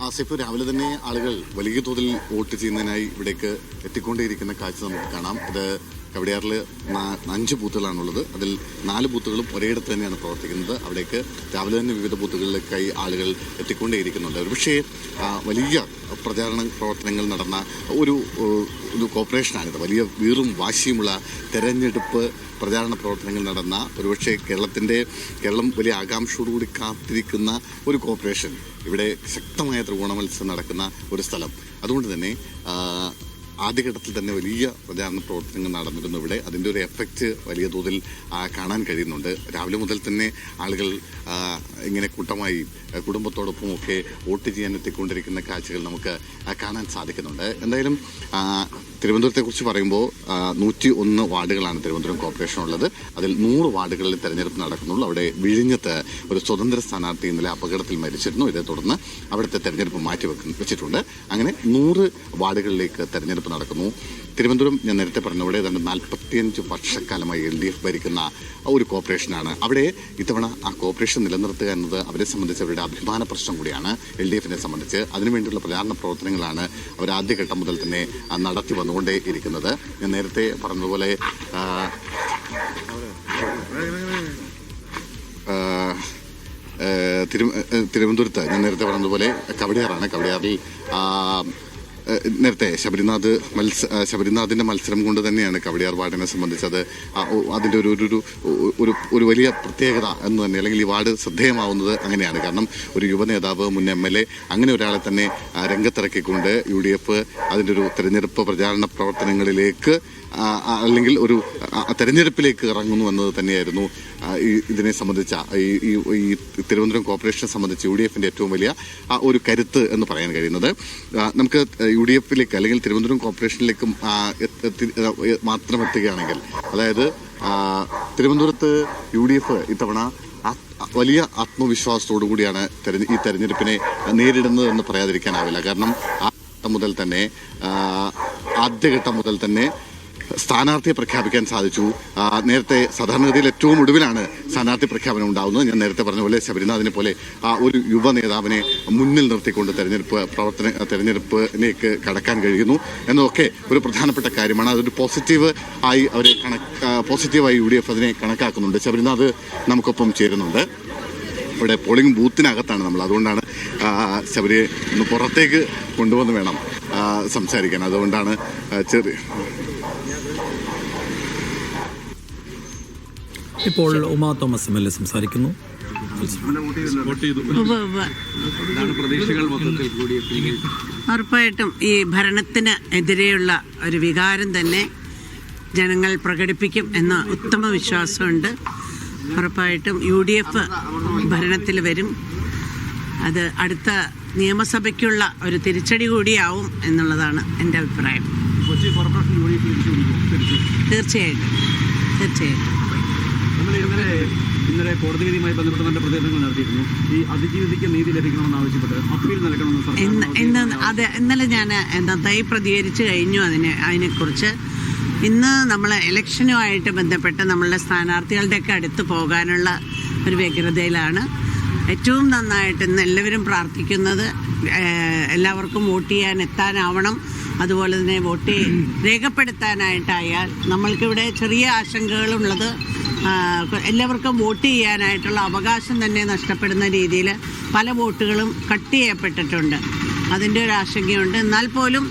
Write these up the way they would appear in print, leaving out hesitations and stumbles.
ആസിഫ്, രാവിലെ തന്നെ ആളുകൾ വലിയ തോതിൽ വോട്ട് ചെയ്യുന്നതിനായി ഇവിടേക്ക് എത്തിക്കൊണ്ടേയിരിക്കുന്ന കാഴ്ച നമുക്ക് കാണാം. ഇത് കവടിയാറിൽ 5 ബൂത്തുകളാണുള്ളത്. അതിൽ 4 ബൂത്തുകളും ഒരേയിടത്ത് തന്നെയാണ് പ്രവർത്തിക്കുന്നത്. അവിടേക്ക് രാവിലെ തന്നെ വിവിധ ബൂത്തുകളിലേക്കായി ആളുകൾ എത്തിക്കൊണ്ടേയിരിക്കുന്നുണ്ട്. ഒരുപക്ഷേ വലിയ പ്രചാരണ പ്രവർത്തനങ്ങൾ നടന്ന ഒരു കോർപ്പറേഷനാണിത്. വലിയ വീറും വാശിയുമുള്ള തെരഞ്ഞെടുപ്പ് പ്രചാരണ പ്രവർത്തനങ്ങൾ നടന്ന, ഒരുപക്ഷെ കേരളം വലിയ ആകാംക്ഷയോടുകൂടി കാത്തിരിക്കുന്ന ഒരു കോർപ്പറേഷൻ, ഇവിടെ ശക്തമായ ത്രികോണ മത്സരം നടക്കുന്ന ഒരു സ്ഥലം. അതുകൊണ്ട് തന്നെ ആദ്യഘട്ടത്തിൽ തന്നെ വലിയ പ്രചാരണ പ്രവർത്തനങ്ങൾ നടന്നിരുന്നു ഇവിടെ. അതിൻ്റെ ഒരു എഫക്റ്റ് വലിയ തോതിൽ കാണാൻ കഴിയുന്നുണ്ട്. രാവിലെ മുതൽ തന്നെ ആളുകൾ ഇങ്ങനെ കൂട്ടമായി കുടുംബത്തോടൊപ്പമൊക്കെ വോട്ട് ചെയ്യാൻ എത്തിക്കൊണ്ടിരിക്കുന്ന കാഴ്ചകൾ നമുക്ക് കാണാൻ സാധിക്കുന്നുണ്ട്. എന്തായാലും തിരുവനന്തപുരത്തെക്കുറിച്ച് പറയുമ്പോൾ 101 വാർഡുകളാണ് തിരുവനന്തപുരം കോർപ്പറേഷനുള്ളത്. അതിൽ 100 വാർഡുകളിൽ തെരഞ്ഞെടുപ്പ് നടക്കുന്നുള്ളൂ. അവിടെ വിഴിഞ്ഞത്ത് ഒരു സ്വതന്ത്ര സ്ഥാനാർത്ഥി ഇന്നലെ അപകടത്തിൽ മരിച്ചിരുന്നു. ഇതേ തുടർന്ന് അവിടുത്തെ തെരഞ്ഞെടുപ്പ് വെച്ചിട്ടുണ്ട്. അങ്ങനെ 100 വാർഡുകളിലേക്ക് തെരഞ്ഞെടുപ്പ് നടക്കുന്നു. തിരുവനന്തപുരം ഞാൻ നേരത്തെ പറഞ്ഞവിടെ ഏതാണ്ട് 45 വർഷക്കാലമായി LDF ഭരിക്കുന്ന ഒരു കോർപ്പറേഷനാണ്. അവിടെ ഇത്തവണ ആ കോർപ്പറേഷൻ നിലനിർത്തുക എന്നത് അവരെ സംബന്ധിച്ച് അവരുടെ അഭിമാന പ്രശ്നം കൂടിയാണ്. LDFനെ സംബന്ധിച്ച് അതിനുവേണ്ടിയുള്ള പ്രചാരണ പ്രവർത്തനങ്ങളാണ് അവർ ആദ്യഘട്ടം മുതൽ തന്നെ നടത്തി വന്നുകൊണ്ടേ ഇരിക്കുന്നത്. ഞാൻ നേരത്തെ പറഞ്ഞതുപോലെ തിരുവനന്തപുരത്ത് ഞാൻ നേരത്തെ പറഞ്ഞതുപോലെ കവടിയാറാണ്. കവടിയാറിൽ നേരത്തെ ശബരിനാഥിന്റെ മത്സരം കൊണ്ട് തന്നെയാണ് കവടിയാർ വാർഡിനെ സംബന്ധിച്ചത് അതിൻ്റെ ഒരു വലിയ പ്രത്യേകത എന്ന് തന്നെ, അല്ലെങ്കിൽ ഈ വാർഡ് ശ്രദ്ധേയമാവുന്നത് അങ്ങനെയാണ്. കാരണം ഒരു യുവ നേതാവ്, മുൻ MLA അങ്ങനെ ഒരാളെ തന്നെ രംഗത്തിറക്കിക്കൊണ്ട് UDF അതിൻ്റെ ഒരു തെരഞ്ഞെടുപ്പ് പ്രചാരണ പ്രവർത്തനങ്ങളിലേക്ക് അല്ലെങ്കിൽ ഒരു തെരഞ്ഞെടുപ്പിലേക്ക് ഇറങ്ങുന്നു എന്നത് തന്നെയായിരുന്നു ഇതിനെ സംബന്ധിച്ച ഈ തിരുവനന്തപുരം കോർപ്പറേഷനെ സംബന്ധിച്ച് UDFന്റെ ഏറ്റവും വലിയ ഒരു കരുത്ത് എന്ന് പറയാൻ കഴിയുന്നത്. നമുക്ക് UDFിലേക്ക് അല്ലെങ്കിൽ തിരുവനന്തപുരം കോർപ്പറേഷനിലേക്കും മാത്രം എത്തുകയാണെങ്കിൽ, അതായത് തിരുവനന്തപുരത്ത് UDF ഇത്തവണ വലിയ ആത്മവിശ്വാസത്തോടു കൂടിയാണ് ഈ തെരഞ്ഞെടുപ്പിനെ നേരിടുന്നത് എന്ന് പറയാതിരിക്കാനാവില്ല. കാരണം ആദ്യഘട്ടം മുതൽ തന്നെ സ്ഥാനാർത്ഥിയെ പ്രഖ്യാപിക്കാൻ സാധിച്ചു. നേരത്തെ സാധാരണഗതിയിൽ ഏറ്റവും ഒടുവിലാണ് സ്ഥാനാർത്ഥി പ്രഖ്യാപനം ഉണ്ടാകുന്നത്. ഞാൻ നേരത്തെ പറഞ്ഞ പോലെ ശബരിനാഥിനെ പോലെ ഒരു യുവ നേതാവിനെ മുന്നിൽ നിർത്തിക്കൊണ്ട് തെരഞ്ഞെടുപ്പിലേക്ക് കടക്കാൻ കഴിയുന്നു എന്നതൊക്കെ ഒരു പ്രധാനപ്പെട്ട കാര്യമാണ്. അതൊരു പോസിറ്റീവായി UDF അതിനെ കണക്കാക്കുന്നുണ്ട്. ശബരിനാഥ് നമുക്കൊപ്പം ചേരുന്നുണ്ട്. ഇവിടെ പോളിംഗ് ബൂത്തിനകത്താണ് നമ്മൾ. അതുകൊണ്ടാണ് ശബരിയെ ഒന്ന് പുറത്തേക്ക് കൊണ്ടുവന്ന് വേണം സംസാരിക്കാൻ. അതുകൊണ്ടാണ് ഇപ്പോൾ ഉമാ തോമസ് MLA സംസാരിക്കുന്നു. ഉറപ്പായിട്ടും ഈ ഭരണത്തിന് എതിരെയുള്ള ഒരു വികാരം തന്നെ ജനങ്ങൾ പ്രകടിപ്പിക്കും എന്ന ഉത്തമ വിശ്വാസമുണ്ട്. ഉറപ്പായിട്ടും UDF ഭരണത്തിൽ വരും. അത് അടുത്ത നിയമസഭയ്ക്കുള്ള ഒരു തിരിച്ചടി കൂടിയാവും എന്നുള്ളതാണ് എൻ്റെ അഭിപ്രായം. തീർച്ചയായിട്ടും. ഇന്നലെ കോടതി വിധിയുമായി ബന്ധപ്പെട്ട് നല്ല പ്രതികരണങ്ങൾ നടത്തിയിരുന്നു. ഈ അതിജീവിതയ്ക്ക് നീതി ലഭിക്കണമെന്ന് ആവശ്യപ്പെട്ട് അപ്പീൽ നൽകണമെന്ന് ഇന്നലെ ഞാൻ നന്നായി പ്രതികരിച്ചു കഴിഞ്ഞു അതിനെക്കുറിച്ച്. ഇന്ന് നമ്മൾ ഇലക്ഷനുമായിട്ട് ബന്ധപ്പെട്ട് നമ്മളുടെ സ്ഥാനാർത്ഥികളുടെയൊക്കെ അടുത്ത് പോകാനുള്ള ഒരു വ്യഗ്രതയിലാണ്. ഏറ്റവും നന്നായിട്ട് ഇന്ന് എല്ലാവരും പ്രാർത്ഥിക്കുന്നത് എല്ലാവർക്കും വോട്ട് ചെയ്യാൻ എത്താനാവണം. അതുപോലെ തന്നെ വോട്ട് രേഖപ്പെടുത്താനായിട്ടായാൽ നമ്മൾക്കിവിടെ ചെറിയ ആശങ്കകളുള്ളത് എല്ലാവർക്കും വോട്ട് ചെയ്യാനായിട്ടുള്ള അവകാശം തന്നെ നഷ്ടപ്പെടുന്ന രീതിയിൽ പല വോട്ടുകളും കട്ട് ചെയ്യപ്പെട്ടിട്ടുണ്ട്. അതിൻ്റെ ഒരു ആശങ്കയുണ്ട്. എന്നാൽ പോലും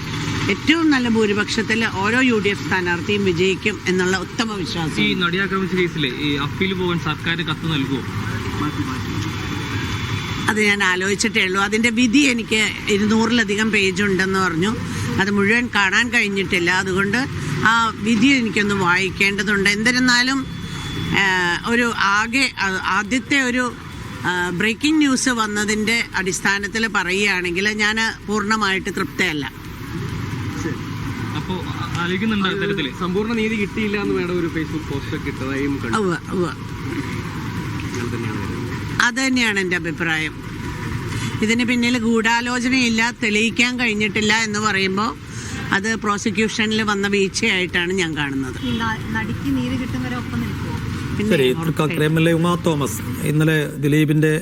ഏറ്റവും നല്ല ഭൂരിപക്ഷത്തിൽ ഓരോ UDF സ്ഥാനാർത്ഥിയും വിജയിക്കും എന്നുള്ള ഉത്തമ വിശ്വാസം. ഈ നടിയാക്രമിച്ച കേസിലെ ഈ അപ്പീൽ പോകാൻ സർക്കാർ കത്ത് നൽകുമോ? അത് ഞാൻ ആലോചിച്ചിട്ടേ ഉള്ളൂ. അതിൻ്റെ വിധി എനിക്ക് 200-ലധികം പേജുണ്ടെന്ന് പറഞ്ഞു. അത് മുഴുവൻ കാണാൻ കഴിഞ്ഞിട്ടില്ല. അതുകൊണ്ട് ആ വിധി എനിക്കൊന്ന് വായിക്കേണ്ടതുണ്ട്. എന്നിരുന്നാലും ആദ്യത്തെ ഒരു ബ്രേക്കിംഗ് ന്യൂസ് വന്നതിൻ്റെ അടിസ്ഥാനത്തിൽ പറയുകയാണെങ്കിൽ ഞാൻ പൂർണ്ണമായിട്ട് തൃപ്തയല്ല. സമ്പൂർണ്ണ നീതി കിട്ടിയില്ല എന്ന് വേണ്ട ഒരു ഫേസ്ബുക്ക് പോസ്റ്റ് ഇട്ടതായും അത് തന്നെയാണ് എൻ്റെ അഭിപ്രായം. ഇതിന് പിന്നിൽ ഗൂഢാലോചനയില്ല, തെളിയിക്കാൻ കഴിഞ്ഞിട്ടില്ല എന്ന് പറയുമ്പോൾ അത് പ്രോസിക്യൂഷനിൽ വന്ന വീഴ്ചയായിട്ടാണ് ഞാൻ കാണുന്നത്. നടിക്ക് നീതി കിട്ടും വരെ ഒപ്പം നിൽക്കുമോ? ശരി, MLA ഉമാ തോമസ് ഇന്നലെ ദിലീപിന്റെ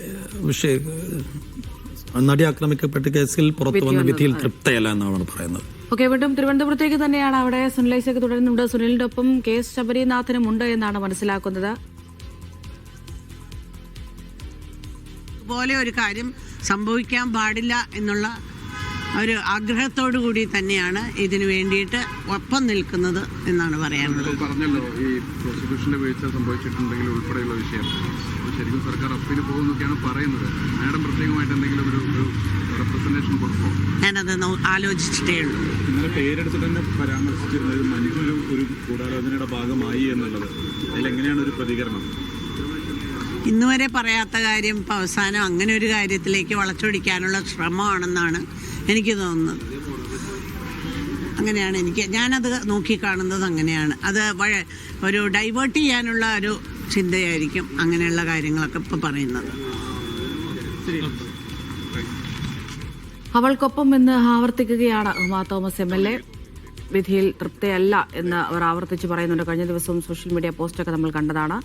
നടി ആക്രമിക്കപ്പെട്ട കേസിൽ പുറത്തു വന്ന വിധിയിൽ തൃപ്തയല്ല എന്നാണ് പറയുന്നത്. ഓക്കെ, വീണ്ടും തിരുവനന്തപുരത്തേക്ക് തന്നെയാണ്. അവിടെ സുനിലൈസൊക്കെ തുടരുന്നുണ്ട്. സുനിലിന്റെ ഒപ്പം KS ശബരിനാഥനും ഉണ്ട് എന്നാണ് മനസ്സിലാക്കുന്നത്. ഇതുപോലെ ഒരു കാര്യം സംഭവിക്കാൻ പാടില്ല എന്നുള്ള ഒരു ആഗ്രഹത്തോടു കൂടി തന്നെയാണ് ഇതിനു വേണ്ടിയിട്ട് ഒപ്പം നിൽക്കുന്നത് എന്നാണ് പറയാനുള്ളത്. പറഞ്ഞല്ലോ ഈ പ്രോസിക്യൂഷന്റെ വീഴ്ച സംഭവിച്ചിട്ടുണ്ടെങ്കിൽ ഉൾപ്പെടെയുള്ള വിഷയം ശരിക്കും സർക്കാർ അപ്പീൽ പോകുന്നൊക്കെയാണ് പറയുന്നത്. മാഡം പ്രത്യേകമായിട്ട് എന്തെങ്കിലും ഒരു റെപ്രസെന്റേഷൻ കൊടുക്കുമോ? ഞാനത് ആലോചിച്ചിട്ടേ ഉള്ളൂ. ഇന്നലെ പേരെടുത്ത് തന്നെ പരാമർശിച്ചിരുന്നത് മഞ്ജു ഒരു ഗൂഢാലോചനയുടെ ഭാഗമായി എന്നുള്ളത്. അതിലെങ്ങനെയാണ് ഒരു പ്രതികരണം? ഇന്നുവരെ പറയാത്ത കാര്യം ഇപ്പോൾ അവസാനം അങ്ങനെ ഒരു കാര്യത്തിലേക്ക് വളച്ചൊടിക്കാനുള്ള ശ്രമമാണെന്നാണ് എനിക്ക് തോന്നുന്നത്. അങ്ങനെയാണ് ഞാനത് നോക്കിക്കാണുന്നത് അങ്ങനെയാണ്. അത് ഒരു ഡൈവേർട്ട് ചെയ്യാനുള്ള ഒരു ചിന്തയായിരിക്കും അങ്ങനെയുള്ള കാര്യങ്ങളൊക്കെ ഇപ്പോൾ പറയുന്നത്. അവൾക്കൊപ്പം എന്ന് ആവർത്തിക്കുകയാണ് ഉമാ തോമസ് MLA. വിധിയിൽ തൃപ്തിയല്ല എന്ന് അവർ ആവർത്തിച്ച് പറയുന്നുണ്ട്. കഴിഞ്ഞ ദിവസവും സോഷ്യൽ മീഡിയ പോസ്റ്റൊക്കെ നമ്മൾ കണ്ടതാണ്.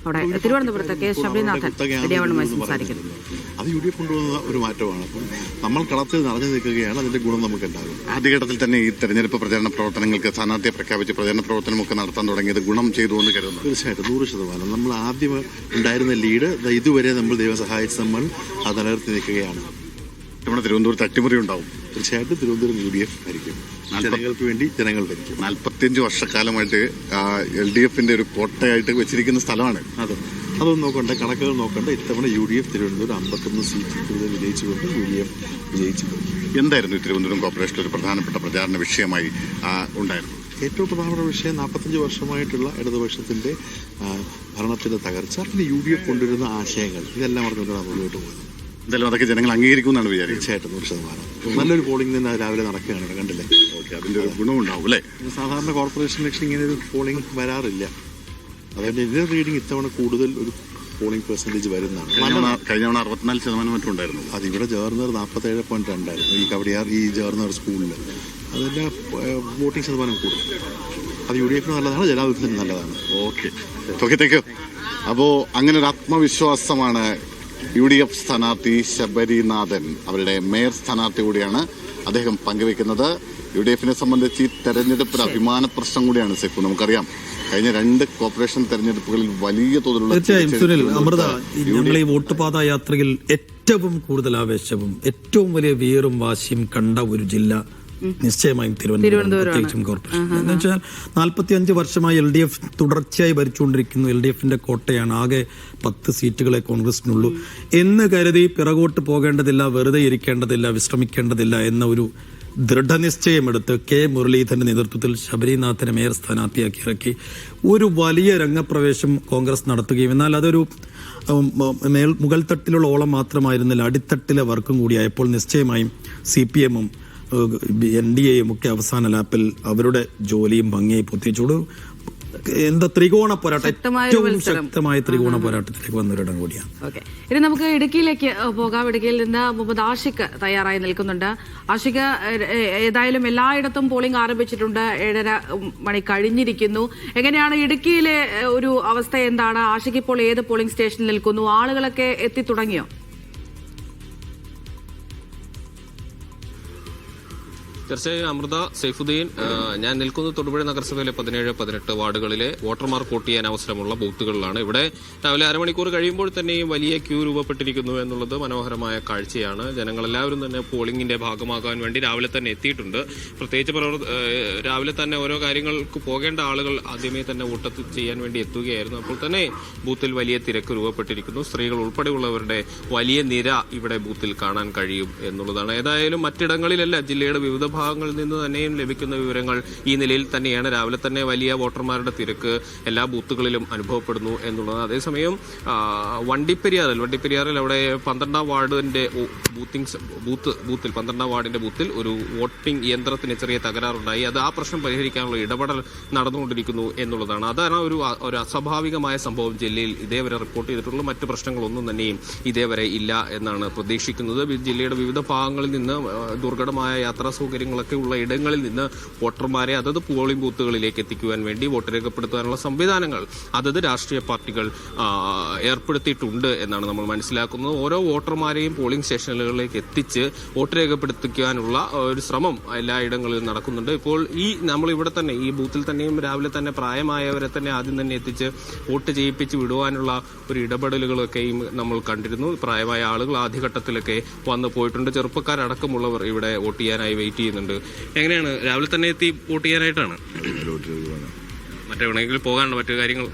അവിടെ തിരുവനന്തപുരത്ത് KS ശബരിനാഥൻ മീഡിയകളുമായി സംസാരിക്കുന്നത്. അത് UDF കൊണ്ടുവന്ന ഒരു മാറ്റമാണ്. അപ്പം നമ്മൾ കളത്തിൽ നിറഞ്ഞു നിൽക്കുകയാണ്. അതിന്റെ ഗുണം നമുക്ക് ഉണ്ടാകും. ആദ്യഘട്ടത്തിൽ തന്നെ ഈ തെരഞ്ഞെടുപ്പ് പ്രചാരണ പ്രവർത്തനങ്ങൾക്ക് സ്ഥാനാർത്ഥിയെ പ്രഖ്യാപിച്ച് പ്രചരണ പ്രവർത്തനമൊക്കെ നടത്താൻ തുടങ്ങിയത് ഗുണം ചെയ്തുകൊണ്ട് കരുതുന്നു. തീർച്ചയായിട്ടും 100%. നമ്മൾ ആദ്യം ഉണ്ടായിരുന്ന ലീഡ് ഇതുവരെ നമ്മൾ ദൈവം സഹായിച്ച് നമ്മൾ അത് നിലനിർത്തി നിൽക്കുകയാണ്. നമ്മുടെ തിരുവനന്തപുരത്ത് അട്ടിമറി ഉണ്ടാവും. തീർച്ചയായിട്ടും തിരുവനന്തപുരം UDF ആയിരിക്കും. ജനങ്ങൾക്ക് വേണ്ടി ജനങ്ങൾ ഭരിക്കും. 45 വർഷക്കാലമായിട്ട് LDFന്റെ ഒരു കോട്ടയായിട്ട് വെച്ചിരിക്കുന്ന സ്ഥലമാണ്. അതൊന്നും നോക്കണ്ട, കണക്കുകൾ നോക്കണ്ട. ഇത്തവണ UDF തിരുവനന്തപുരം 51 സീറ്റ് കൂടുതൽ വിജയിച്ചുകൊണ്ട് UDF വിജയിച്ചു. എന്തായിരുന്നു തിരുവനന്തപുരം കോർപ്പറേഷനിൽ ഒരു പ്രധാനപ്പെട്ട പ്രചാരണ വിഷയമായി ഉണ്ടായിരുന്നു? ഏറ്റവും പ്രധാനപ്പെട്ട വിഷയം 45 വർഷമായിട്ടുള്ള ഇടതുപക്ഷത്തിന്റെ ഭരണത്തിന്റെ തകർച്ച, പിന്നെ UDF കൊണ്ടുവരുന്ന ആശയങ്ങൾ, ഇതെല്ലാം പറഞ്ഞുകൊണ്ടാണ് മുന്നോട്ട് പോകുന്നത്. എന്തായാലും അതൊക്കെ ജനങ്ങൾ അംഗീകരിക്കുമെന്നാണ് വിചാരിച്ചത്. തീർച്ചയായിട്ടും 100%. നല്ലൊരു പോളിംഗ് തന്നെ രാവിലെ നടക്കുകയാണ്, കണ്ടില്ലേ? ഓക്കെ, അതിന്റെ ഒരു ഗുണമുണ്ടാവും അല്ലേ? സാധാരണ കോർപ്പറേഷൻ ഇലക്ഷൻ ഇങ്ങനെ ഒരു പോളിംഗ് വരാറില്ല. അതുകൊണ്ട് ഇതിന്റെ റീഡിംഗ് ഇത്തവണ കൂടുതൽ ഒരു പോളിംഗ് പെർസെന്റേജ് വരുന്നതാണ്. കഴിഞ്ഞ 64% മറ്റും ഉണ്ടായിരുന്നു. അത് ഇവിടെ ജവർണർ 47.2 ഈ കവടിയാർ ഈ ജവർണർ സ്കൂളിൽ. അതിന്റെ വോട്ടിംഗ് ശതമാനം കൂടും. അത് UDF നല്ലതാണ്, ജനാധിപത്യത്തിന് നല്ലതാണ്. Okay, thank you. അപ്പോ അങ്ങനെ ഒരു ആത്മവിശ്വാസമാണ് UDF സ്ഥാനാർത്ഥി ശബരിനാഥൻ, അവരുടെ മേയർ സ്ഥാനാർത്ഥി കൂടിയാണ് അദ്ദേഹം പങ്കുവെക്കുന്നത്. UDFനെ സംബന്ധിച്ച് ഈ തെരഞ്ഞെടുപ്പ് ഒരു അഭിമാന പ്രശ്നം കൂടിയാണ് സെക്കു. നമുക്കറിയാം കഴിഞ്ഞ 2 കോർപ്പറേഷൻ തെരഞ്ഞെടുപ്പുകളിൽ വലിയ തോതിലുള്ള തീർച്ചയായും സുനിൽ, അമൃത, ഞങ്ങൾ ഈ വോട്ടുപാത യാത്രയിൽ ഏറ്റവും കൂടുതൽ ആവേശവും ഏറ്റവും വലിയ വീറും വാശിയും കണ്ട ഒരു ജില്ല നിശ്ചയമായും തിരുവനന്തപുരം, പ്രത്യേകിച്ചും കോർപ്പറേഷൻ. എന്ന് വെച്ചാൽ 45 വർഷമായി LDF തുടർച്ചയായി ഭരിച്ചുകൊണ്ടിരിക്കുന്നു. LDFന്റെ കോട്ടയാണ്. ആകെ 10 സീറ്റുകളെ കോൺഗ്രസിനുള്ളൂ എന്ന് കരുതി പിറകോട്ട് പോകേണ്ടതില്ല, വെറുതെ ഇരിക്കേണ്ടതില്ല, വിശ്രമിക്കേണ്ടതില്ല എന്ന ഒരു ദൃഢനിശ്ചയമെടുത്ത് മുരളീധരന്റെ നേതൃത്വത്തിൽ ശബരിനാഥനെ മേയർ സ്ഥാനാർത്ഥിയാക്കി ഇറക്കി ഒരു വലിയ രംഗപ്രവേശം കോൺഗ്രസ് നടത്തുകയും, എന്നാൽ അതൊരു മുകൾ തട്ടിലുള്ള ഓളം മാത്രമായിരുന്നില്ല, അടിത്തട്ടിലെ വർക്കും കൂടിയായപ്പോൾ നിശ്ചയമായും CPM-ഉം NDA-യും ഒക്കെ അവസാന ലാപ്പിൽ അവരുടെ ജോലിയും ഭംഗിയായി പൂർത്തിവെച്ചോട് എന്താ ത്രികോണ പോരാട്ടം, ഏറ്റവും ശക്തമായ ത്രികോണ പോരാട്ടത്തിലേക്ക് വന്നൊരിടം കൂടിയാണ്. ഓക്കെ, ഇനി നമുക്ക് ഇടുക്കിയിലേക്ക് പോകാം. ഇടുക്കിയിൽ നിന്ന് മുഹമ്മദ് ആഷിഖ് തയ്യാറായി നിൽക്കുന്നുണ്ട്. ആഷിഖ്, ഏതായാലും എല്ലായിടത്തും പോളിംഗ് ആരംഭിച്ചിട്ടുണ്ട്. 7:30 മണി കഴിഞ്ഞിരിക്കുന്നു. എങ്ങനെയാണ് ഇടുക്കിയിലെ ഒരു അവസ്ഥ? എന്താണ് ആഷിഖ് ഇപ്പോൾ ഏത് പോളിംഗ് സ്റ്റേഷനിൽ നിൽക്കുന്നു? ആളുകളൊക്കെ എത്തി തുടങ്ങിയോ? തീർച്ചയായും അമൃത, സൈഫുദ്ദീൻ, ഞാൻ നിൽക്കുന്നത് തൊടുപുഴ നഗരസഭയിലെ 17, 18 വാർഡുകളിലെ വോട്ടർമാർ വോട്ട് ചെയ്യാൻ അവസരമുള്ള ബൂത്തുകളിലാണ്. ഇവിടെ രാവിലെ അരമണിക്കൂർ കഴിയുമ്പോൾ തന്നെയും വലിയ ക്യൂ രൂപപ്പെട്ടിരിക്കുന്നു എന്നുള്ളത് മനോഹരമായ കാഴ്ചയാണ്. ജനങ്ങളെല്ലാവരും തന്നെ പോളിംഗിന്റെ ഭാഗമാകാൻ വേണ്ടി രാവിലെ തന്നെ എത്തിയിട്ടുണ്ട്. പ്രത്യേകിച്ച് രാവിലെ തന്നെ ഓരോ കാര്യങ്ങൾക്ക് പോകേണ്ട ആളുകൾ ആദ്യമേ തന്നെ വോട്ട് ചെയ്യാൻ വേണ്ടി എത്തുകയായിരുന്നു. അപ്പോൾ തന്നെ ബൂത്തിൽ വലിയ തിരക്ക് രൂപപ്പെട്ടിരിക്കുന്നു. സ്ത്രീകൾ ഉൾപ്പെടെയുള്ളവരുടെ വലിയ നിര ഇവിടെ ബൂത്തിൽ കാണാൻ കഴിയും എന്നുള്ളതാണ്. ഏതായാലും മറ്റിടങ്ങളിലല്ല, ജില്ലയുടെ വിവിധ ഭാഗങ്ങളിൽ നിന്ന് തന്നെയും ലഭിക്കുന്ന വിവരങ്ങൾ ഈ നിലയിൽ തന്നെയാണ്. രാവിലെ തന്നെ വലിയ വോട്ടർമാരുടെ തിരക്ക് എല്ലാ ബൂത്തുകളിലും അനുഭവപ്പെടുന്നു എന്നുള്ളത്. അതേസമയം വണ്ടിപ്പെരിയാറിൽ അവിടെ 12ാം വാർഡിന്റെ ബൂത്തിൽ 12ാം വാർഡിന്റെ ബൂത്തിൽ ഒരു വോട്ടിംഗ് യന്ത്രത്തിന് ചെറിയ തകരാറുണ്ടായി. അത് ആ പ്രശ്നം പരിഹരിക്കാനുള്ള ഇടപെടൽ നടന്നുകൊണ്ടിരിക്കുന്നു എന്നുള്ളതാണ്. അതാണ് ഒരു അസ്വാഭാവികമായ സംഭവം ജില്ലയിൽ ഇതേവരെ റിപ്പോർട്ട് ചെയ്തിട്ടുള്ള. മറ്റു പ്രശ്നങ്ങളൊന്നും തന്നെയും ഇതേവരെ ഇല്ല എന്നാണ് പ്രതീക്ഷിക്കുന്നത്. ജില്ലയുടെ വിവിധ ഭാഗങ്ങളിൽ നിന്ന് ദുർഘടമായ യാത്രാ സൗകര്യങ്ങൾ കാര്യങ്ങളൊക്കെ ഉള്ള ഇടങ്ങളിൽ നിന്ന് വോട്ടർമാരെ അതത് പോളിംഗ് ബൂത്തുകളിലേക്ക് എത്തിക്കുവാൻ വേണ്ടി വോട്ട് രേഖപ്പെടുത്താനുള്ള സംവിധാനങ്ങൾ അതത് രാഷ്ട്രീയ പാർട്ടികൾ ഏർപ്പെടുത്തിയിട്ടുണ്ട് എന്നാണ് നമ്മൾ മനസ്സിലാക്കുന്നത്. ഓരോ വോട്ടർമാരെയും പോളിംഗ് സ്റ്റേഷനുകളിലേക്ക് എത്തിച്ച് വോട്ട് രേഖപ്പെടുത്തിക്കാനുള്ള ഒരു ശ്രമം എല്ലായിടങ്ങളിലും നടക്കുന്നുണ്ട്. ഇപ്പോൾ നമ്മളിവിടെ തന്നെ ഈ ബൂത്തിൽ തന്നെയും രാവിലെ തന്നെ പ്രായമായവരെ തന്നെ ആദ്യം തന്നെ എത്തിച്ച് വോട്ട് ചെയ്യിപ്പിച്ച് വിടുവാനുള്ള ഒരു ഇടപെടലുകളൊക്കെയും നമ്മൾ കണ്ടിരുന്നു. പ്രായമായ ആളുകൾ ആദ്യഘട്ടത്തിലൊക്കെ വന്നു പോയിട്ടുണ്ട്. ചെറുപ്പക്കാരടക്കമുള്ളവർ ഇവിടെ വോട്ട് ചെയ്യാനായി വെയിറ്റ് ചെയ്യുന്നുണ്ട്. എങ്ങനെയാണ് രാവിലെ തന്നെ എത്തി വോട്ട് ചെയ്യാനായിട്ടാണ്? മറ്റെവിടെയെങ്കിലും പോകാനുണ്ടോ മറ്റു കാര്യങ്ങൾ?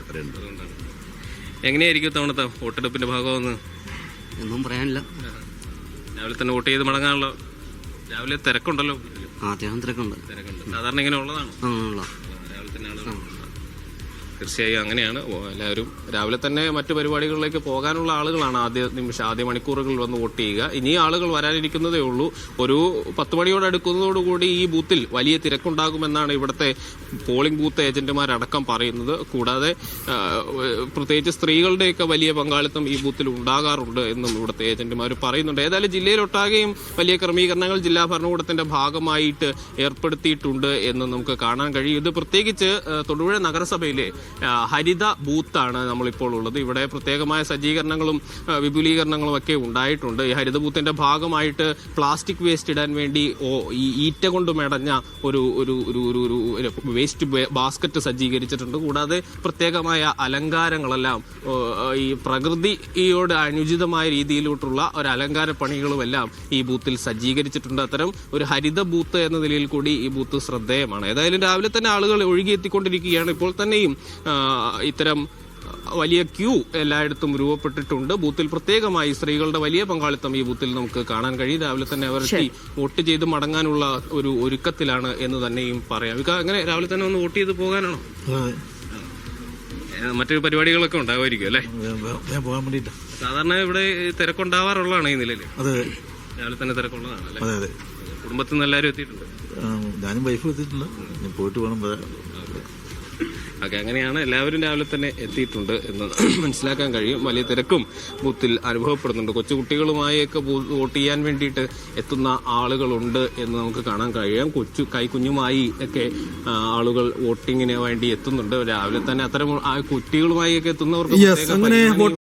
എങ്ങനെയായിരിക്കും തവണത്തെ വോട്ടെടുപ്പിന്റെ ഭാഗമെന്ന് ഒന്നും പറയാനില്ല. രാവിലെ തന്നെ വോട്ട് ചെയ്ത് മടങ്ങാനുള്ള രാവിലെ തിരക്കുണ്ടല്ലോ? തിരക്കുണ്ട്. സാധാരണ ഇങ്ങനെ ഉള്ളതാണ് രാവിലെ തന്നെ ആളുകൾ? തീർച്ചയായും അങ്ങനെയാണ്. എല്ലാവരും രാവിലെ തന്നെ മറ്റു പരിപാടികളിലേക്ക് പോകാനുള്ള ആളുകളാണ് ആദ്യ മണിക്കൂറുകളിൽ വന്ന് വോട്ട് ചെയ്യുക. ഇനി ആളുകൾ വരാനിരിക്കുന്നതേ ഉള്ളൂ. ഒരു 10 മണിയോട് അടുക്കുന്നതോടുകൂടി ഈ ബൂത്തിൽ വലിയ തിരക്കുണ്ടാകുമെന്നാണ് ഇവിടുത്തെ പോളിംഗ് ബൂത്ത് ഏജന്റുമാരടക്കം പറയുന്നത്. കൂടാതെ പ്രത്യേകിച്ച് സ്ത്രീകളുടെയൊക്കെ വലിയ പങ്കാളിത്തം ഈ ബൂത്തിൽ ഉണ്ടാകാറുണ്ട് എന്നും ഇവിടുത്തെ ഏജന്റുമാർ പറയുന്നുണ്ട്. ഏതായാലും ജില്ലയിലൊട്ടാകെയും വലിയ ക്രമീകരണങ്ങൾ ജില്ലാ ഭരണകൂടത്തിന്റെ ഭാഗമായിട്ട് ഏർപ്പെടുത്തിയിട്ടുണ്ട് എന്ന് നമുക്ക് കാണാൻ കഴിയും. ഇത് പ്രത്യേകിച്ച് തൊടുപുഴ നഗരസഭയിലെ ഹരിത ബൂത്താണ് നമ്മളിപ്പോൾ ഉള്ളത്. ഇവിടെ പ്രത്യേകമായ സജ്ജീകരണങ്ങളും വിപുലീകരണങ്ങളും ഒക്കെ ഉണ്ടായിട്ടുണ്ട്. ഈ ഹരിത ബൂത്തിന്റെ ഭാഗമായിട്ട് പ്ലാസ്റ്റിക് വേസ്റ്റ് ഇടാൻ വേണ്ടി ഈ ഈറ്റ കൊണ്ട് മെടഞ്ഞ ഒരു വേസ്റ്റ് ബാസ്ക്കറ്റ് സജ്ജീകരിച്ചിട്ടുണ്ട്. കൂടാതെ പ്രത്യേകമായ അലങ്കാരങ്ങളെല്ലാം ഈ പ്രകൃതിയോട് അനുചിതമായ രീതിയിലോട്ടുള്ള ഒരു അലങ്കാര പണികളുമെല്ലാം ഈ ബൂത്തിൽ സജ്ജീകരിച്ചിട്ടുണ്ട്. അത്തരം ഒരു ഹരിത ബൂത്ത് എന്ന നിലയിൽ കൂടി ഈ ബൂത്ത് ശ്രദ്ധേയമാണ്. ഏതായാലും രാവിലെ തന്നെ ആളുകൾ ഒഴുകിയെത്തിക്കൊണ്ടിരിക്കുകയാണ്. ഇപ്പോൾ തന്നെയും ഇത്തരം വലിയ ക്യൂ എല്ലായിടത്തും രൂപപ്പെട്ടിട്ടുണ്ട്. ബൂത്തിൽ പ്രത്യേകമായി സ്ത്രീകളുടെ വലിയ പങ്കാളിത്തം ഈ ബൂത്തിൽ നമുക്ക് കാണാൻ കഴിയും. രാവിലെ തന്നെ അവർ വോട്ട് ചെയ്ത് മടങ്ങാനുള്ള ഒരു ഒരുക്കത്തിലാണ് എന്ന് തന്നെയും പറയാം. അങ്ങനെ രാവിലെ തന്നെ ഒന്ന് വോട്ട് ചെയ്ത് പോകാനാണോ? മറ്റു പരിപാടികളൊക്കെ ഉണ്ടാവുമായിരിക്കും അല്ലേ? സാധാരണ ഇവിടെ തിരക്കുണ്ടാവാറുള്ളതാണ് ഈ നിലയിൽ. രാവിലെ തന്നെ തിരക്കുള്ളതാണ് അല്ലേ? കുടുംബത്തിൽ നിന്ന് എല്ലാവരും എത്തിയിട്ടുണ്ട്? ഞാനും വൈഫ് എത്തിയിട്ടില്ല. പോയിട്ട് വേണം വരാൻ. ഓക്കെ, അങ്ങനെയാണ്. എല്ലാവരും രാവിലെ തന്നെ എത്തിയിട്ടുണ്ട് എന്ന് മനസ്സിലാക്കാൻ കഴിയും. വലിയ തിരക്കും ബൂത്തിൽ അനുഭവപ്പെടുന്നുണ്ട്. കൊച്ചുകുട്ടികളുമായൊക്കെ വോട്ട് ചെയ്യാൻ വേണ്ടിയിട്ട് എത്തുന്ന ആളുകളുണ്ട് എന്ന് നമുക്ക് കാണാൻ കഴിയാം. കൈക്കുഞ്ഞുമായി ഒക്കെ ആളുകൾ വോട്ടിങ്ങിന് വേണ്ടി എത്തുന്നുണ്ട്. രാവിലെ തന്നെ അത്തരം കുട്ടികളുമായി ഒക്കെ എത്തുന്നവർക്ക്